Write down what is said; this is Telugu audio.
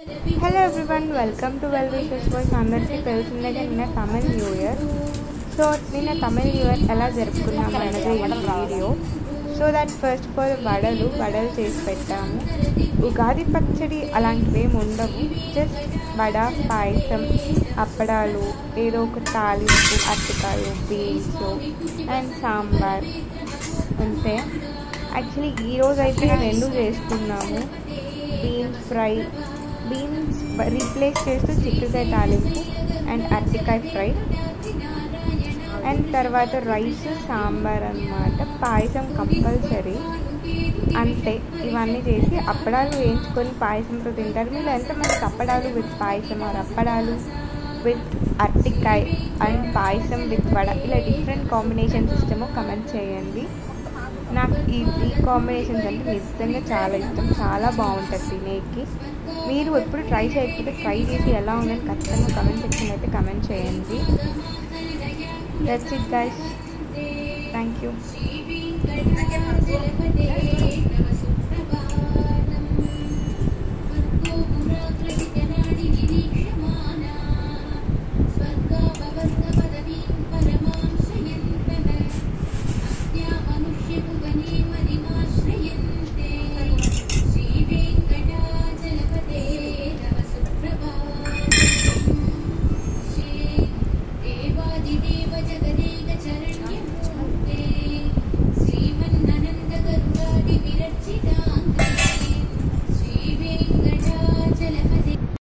Hello everyone, welcome to Well Wishes Voice. అందరికీ తెలిసిందే నిన్న తమిళ్ న్యూ ఇయర్. సో నిన్న తమిళ్ న్యూ ఇయర్ ఎలా జరుపుకున్నాము అన్నది ఈ video. So that first of all వడలు చేసి పెట్టాము. ఉగాది పచ్చడి అలాంటివి ఏమి ఉండవు. జస్ట్ వడ, పాయసం, అప్పడాలు, ఏదో ఒక తాలింపు, అరటికాయలు, బీన్స్ అండ్ సాంబార్ అంతే. యాక్చువల్లీ ఈరోజు అయితే రెండు చేసుకున్నాము. బీన్స్ రీప్లేస్ చేస్తూ చిక్కుడుకాయ తాలింపు అండ్ అరటికాయ ఫ్రై, అండ్ తర్వాత రైస్, సాంబార్ అన్నమాట. పాయసం కంపల్సరీ అంతే. ఇవన్నీ చేసి అప్పడాలు వేయించుకొని పాయసంతో తింటారు. మీరు ఎంతమందికి అప్పడాలు విత్ పాయసం ఆర్ అప్పడాలు విత్ అరటికాయ అండ్ పాయసం విత్ వడ ఇలా డిఫరెంట్ కాంబినేషన్స్ ఇష్టమో కమెంట్ చేయండి. నాకు ఈ కాంబినేషన్స్ అంటే నిజంగా చాలా ఇష్టం, చాలా బాగుంటుంది తినేకి. మీరు ఎప్పుడు ట్రై చేయకపోతే ట్రై చేసి ఎలా ఉందని ఖచ్చితంగా కమెంట్ సెక్షన్ అయితే కమెంట్ చేయండి. That's it guys, thank you.